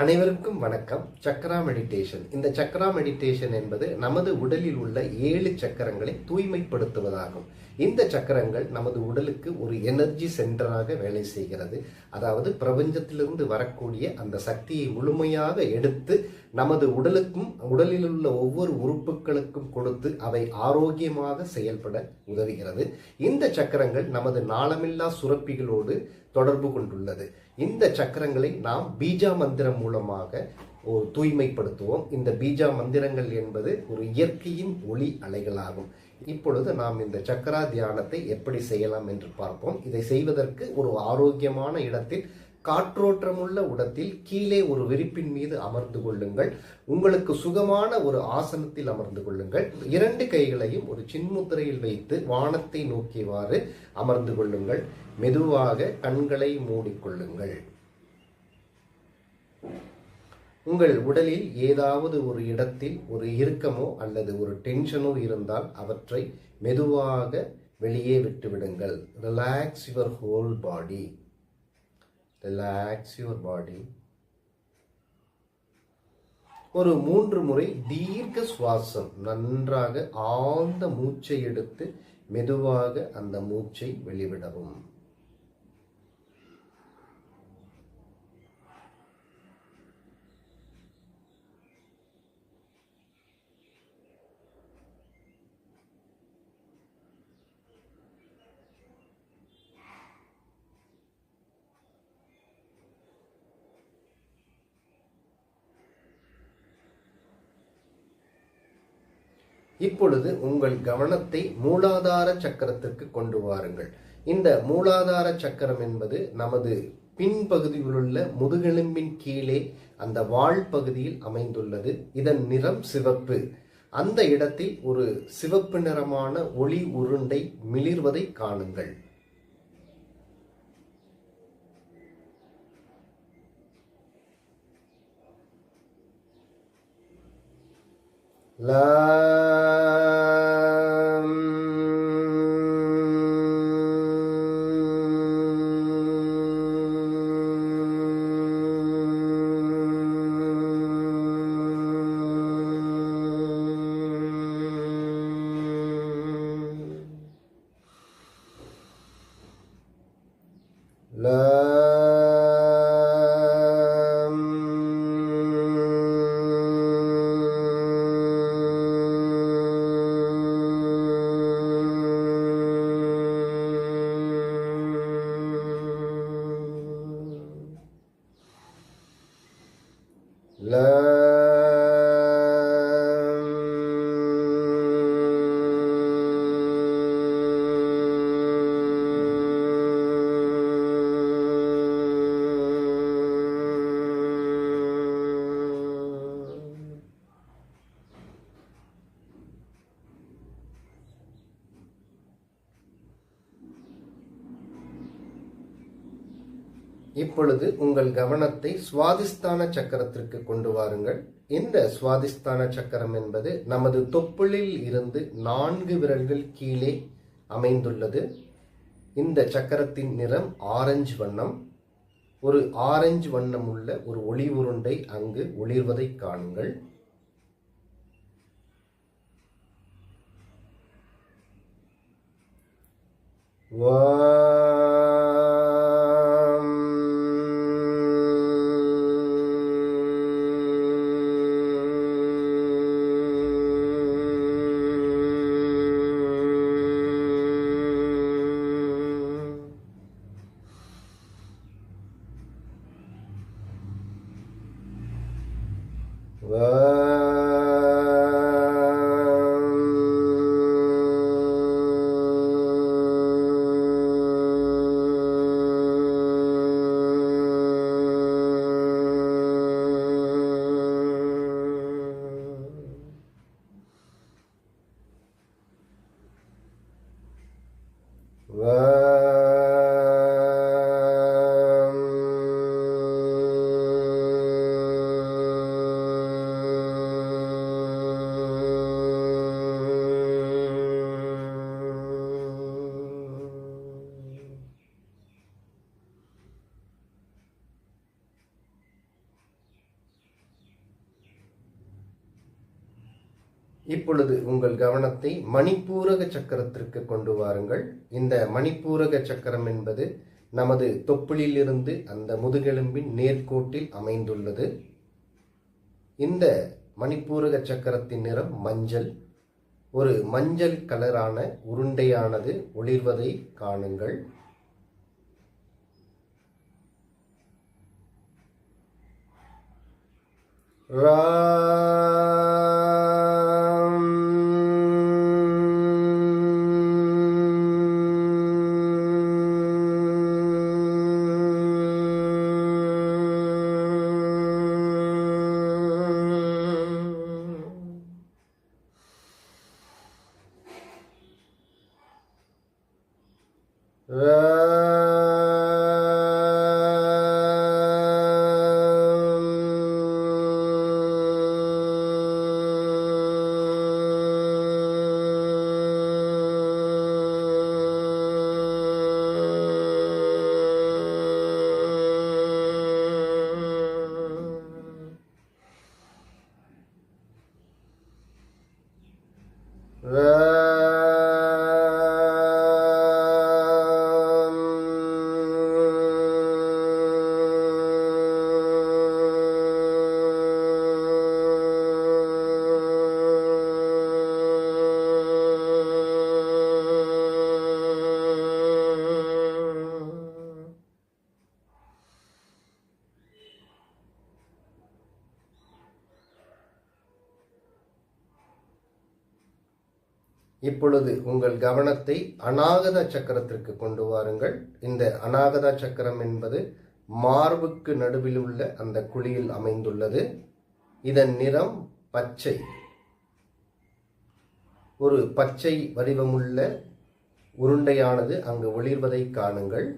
அனைவருக்கும் வணக்கம். சக்கரா மெடிடேஷன். இந்த சக்கரா மெடிடேஷன் என்பது நமது உடலில் உள்ள 7 சக்கரங்களை தூய்மைப்படுத்துவதாகும். இந்த சக்கரங்கள் நமது உடலுக்கு ஒரு எனர்ஜி சென்டராக வேலை செய்கிறது. அதாவது பிரபஞ்சத்திலிருந்து வரக்கூடிய அந்த சக்தியை முழுமையாக எடுத்து நமது உடலுக்கும் உடலில் உள்ள ஒவ்வொரு உறுப்புகளுக்கும் கொடுத்து அவை ஆரோக்கியமாக செயல்பட உதவுகிறது. இந்த சக்கரங்கள் நமது நாளமில்லா சுரப்பிகளோடு தொடர்பு கொண்டுள்ளது. இந்த சக்கரங்களை நாம் பீஜா மந்திரம் மூலமாக தூய்மைப்படுத்துவோம். இந்த பீஜா மந்திரங்கள் என்பது ஒரு இயற்கையின் ஒளி அலைகளாகும். இப்பொழுது நாம் இந்த சக்கரா தியானத்தை எப்படி செய்யலாம் என்று பார்ப்போம். இதை செய்வதற்கு ஒரு ஆரோக்கியமான இடத்தில், காற்றோட்டமுள்ள இடத்தில் கீழே ஒரு விரிப்பின் மீது அமர்ந்து கொள்ளுங்கள். உங்களுக்கு சுகமான ஒரு ஆசனத்தில் அமர்ந்து கொள்ளுங்கள். 2 கைகளையும் ஒரு சின்முத்திரையில் வைத்து வானத்தை நோக்கியவாறு அமர்ந்து கொள்ளுங்கள். மெதுவாக கண்களை மூடிக்கொள்ளுங்கள். உங்கள் உடலில் ஏதாவது ஒரு இடத்தில் ஒரு இறுக்கமோ அல்லது ஒரு டென்ஷனோ இருந்தால் அவற்றை மெதுவாக வெளியே விட்டுவிடுங்கள். Relax your whole body. Relax your body. ஒரு 3 முறை தீர்க்க சுவாசம். நன்றாக ஆழ்ந்த மூச்சை எடுத்து மெதுவாக அந்த மூச்சை வெளிவிடவும். இப்பொழுது உங்கள் கவனத்தை மூலாதார சக்கரத்திற்கு கொண்டு வாருங்கள். இந்த மூலாதார சக்கரம் என்பது நமது பின்பகுதியிலுள்ள முதுகெலும்பின் கீழே அந்த வால் பகுதியில் அமைந்துள்ளது. இதன் நிறம் சிவப்பு. அந்த இடத்தில் ஒரு சிவப்பு நிறமான ஒளி உருண்டை மிளிர்வதை காணுங்கள். இப்பொழுது உங்கள் கவனத்தை சுவாதிஸ்தான சக்கரத்திற்கு கொண்டு வாருங்கள். இந்த சுவாதிஸ்தான சக்கரம் என்பது நமது தொப்புளில் இருந்து 4 விரல்கள் கீழே அமைந்துள்ளது. இந்த சக்கரத்தின் நிறம் ஆரஞ்சு வண்ணம். ஒரு ஆரஞ்சு வண்ணம் உள்ள ஒரு ஒளி உருண்டை அங்கு ஒளிர்வதை காணுங்கள். இப்பொழுது உங்கள் கவனத்தை மணிப்பூரக சக்கரத்திற்கு கொண்டு வாருங்கள். இந்த மணிப்பூரக சக்கரம் என்பது நமது தொப்புளிலிருந்து அந்த முதுகெலும்பின் நேர்கோட்டில் அமைந்துள்ளது. இந்த மணிப்பூரக சக்கரத்தின் நிறம் மஞ்சள். ஒரு மஞ்சள் கலரான உருண்டையானது ஒளிர்வதை காணுங்கள். இப்பொழுது உங்கள் கவனத்தை அநாகத சக்கரத்திற்கு கொண்டு வாருங்கள். இந்த அநாகத சக்கரம் என்பது மார்புக்கு நடுவில் உள்ள அந்த குழியில் அமைந்துள்ளது. இதன் நிறம் பச்சை. ஒரு பச்சை வடிவமுள்ள உருண்டையானது அங்கு ஒளிர்வதை காணுங்கள்.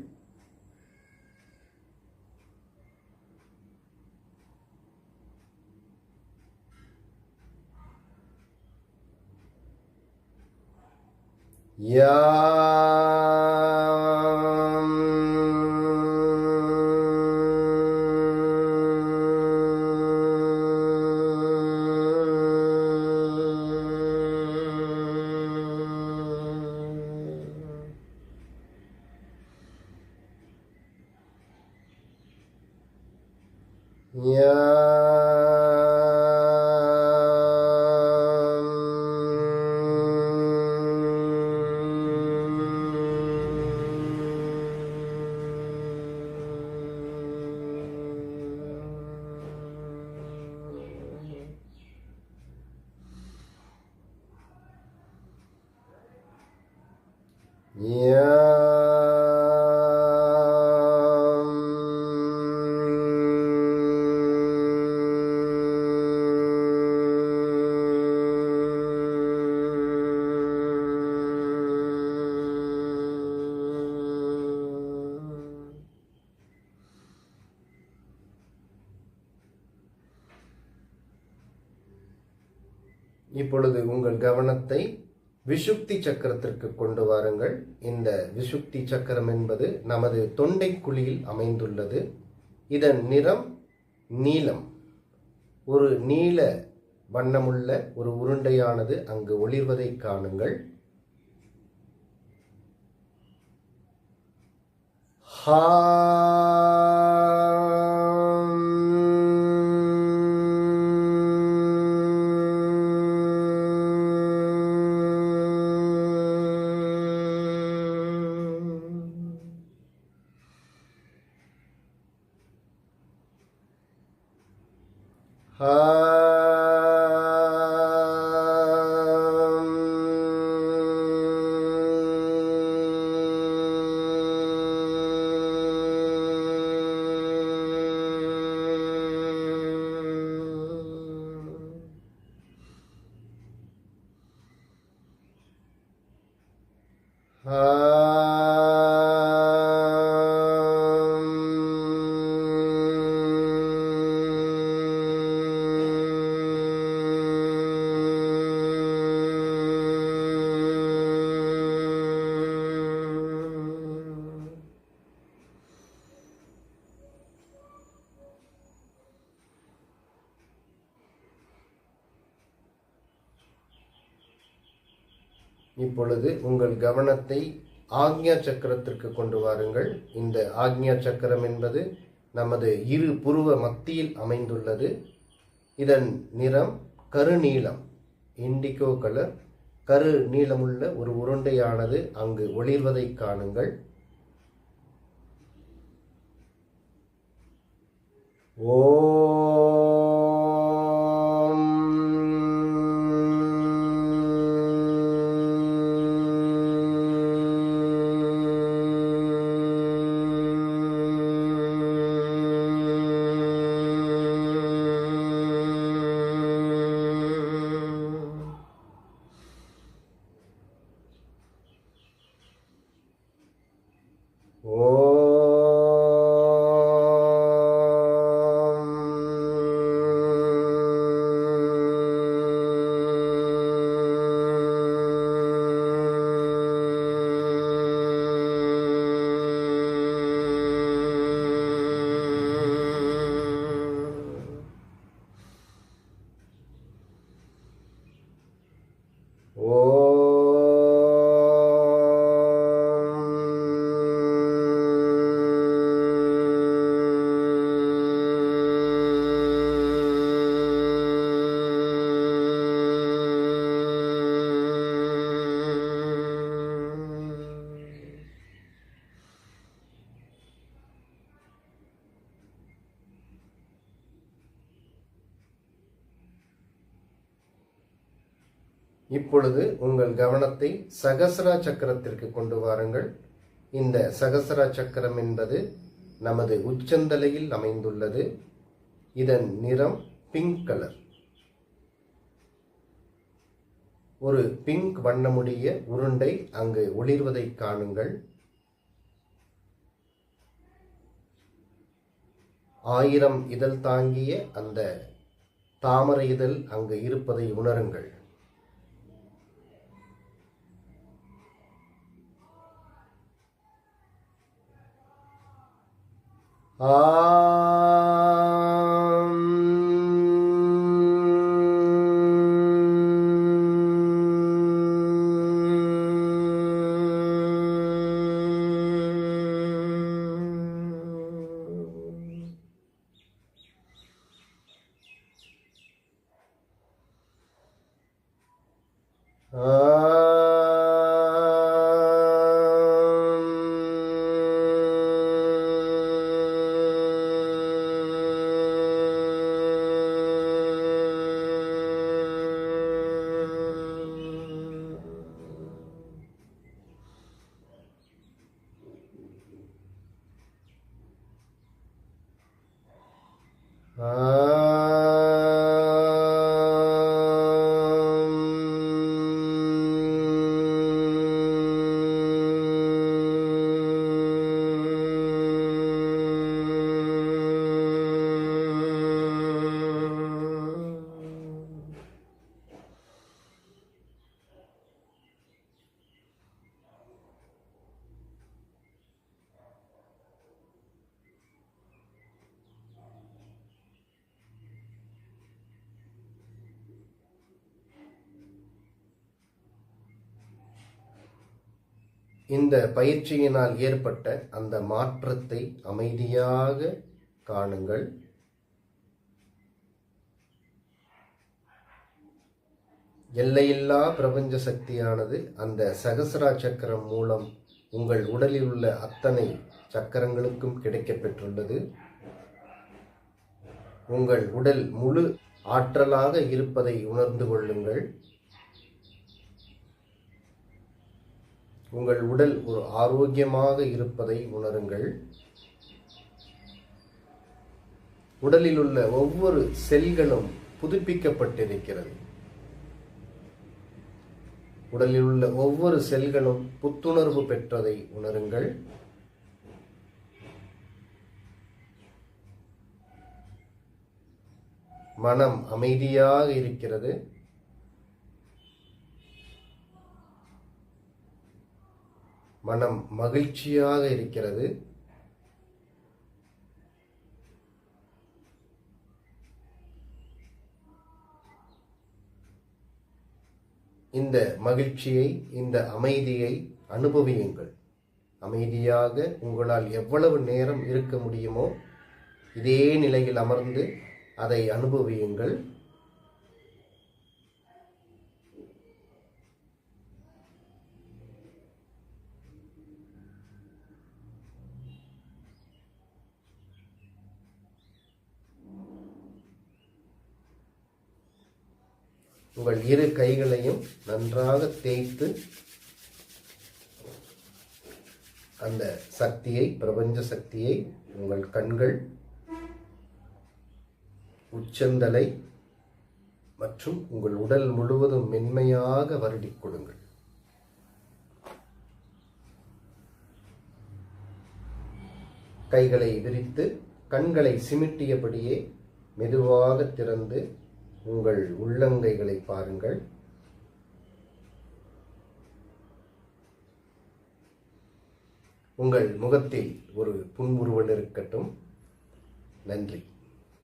இப்பொழுது உங்கள் கவனத்தை விஷுப்தி சக்கரத்திற்கு கொண்டு வாருங்கள். இந்த விஷுப்தி சக்கரம் என்பது நமது தொண்டை குழியில் அமைந்துள்ளது. இதன் நிறம் நீலம். ஒரு நீல வண்ணமுள்ள ஒரு உருண்டையானது அங்கு ஒளிர்வதை காணுங்கள். இப்பொழுது உங்கள் கவனத்தை ஆக்ஞா சக்கரத்திற்கு கொண்டு வாருங்கள். இந்த ஆக்ஞா சக்கரம் என்பது நமது இரு புருவ மத்தியில் அமைந்துள்ளது. இதன் நிறம் கருநீலம், இண்டிகோ கலர். கரு நீளமுள்ள ஒரு உருண்டையானது அங்கு ஒளிர்வதை காணுங்கள். இப்பொழுது உங்கள் கவனத்தை சகஸ்ரா சக்கரத்திற்கு கொண்டு வாருங்கள். இந்த சகஸ்ரா சக்கரம் என்பது நமது உச்சந்தலையில் அமைந்துள்ளது. இதன் நிறம் பிங்க் கலர். ஒரு பிங்க் வண்ணமுடைய உருண்டை அங்கு ஒளிர்வதை காணுங்கள். 1000 இதழ் தாங்கிய அந்த தாமரை இதழ் அங்கு இருப்பதை உணருங்கள். இந்த பயிற்சியினால் ஏற்பட்ட அந்த மாற்றத்தை அமைதியாக காணுங்கள். எல்லையில்லா பிரபஞ்ச சக்தியானது அந்த சகஸ்ரா சக்கரம் மூலம் உங்கள் உடலில் உள்ள அத்தனை சக்கரங்களுக்கும் கிடைக்கப் பெற்றுள்ளது. உங்கள் உடல் முழு ஆற்றலாக இருப்பதை உணர்ந்து கொள்ளுங்கள். உங்கள் உடல் ஒரு ஆரோக்கியமாக இருப்பதை உணருங்கள். உடலில் உள்ள ஒவ்வொரு செல்களும் புதுப்பிக்கப்பட்டிருக்கிறது. உடலில் உள்ள ஒவ்வொரு செல்களும் புத்துணர்வு பெற்றதை உணருங்கள். மனம் அமைதியாக இருக்கிறது. மனம் மகிழ்ச்சியாக இருக்கிறது. இந்த மகிழ்ச்சியை, இந்த அமைதியை அனுபவியுங்கள். அமைதியாக உங்களால் எவ்வளவு நேரம் இருக்க முடியுமோ இதே நிலையில் அமர்ந்து அதை அனுபவியுங்கள். உங்கள் இரு கைகளையும் நன்றாக தேய்த்து அந்த சக்தியை, பிரபஞ்ச சக்தியை உங்கள் கண்கள், உச்சந்தலை மற்றும் உங்கள் உடல் முழுவதும் மென்மையாக வருடிக் கொடுங்கள். கைகளை விரித்து கண்களை சிமிட்டியபடியே மெதுவாக திறந்து உங்கள் உள்ளங்கைகளை பாருங்கள். உங்கள் முகத்தில் ஒரு புன்முறுவல் இருக்கட்டும். நன்றி.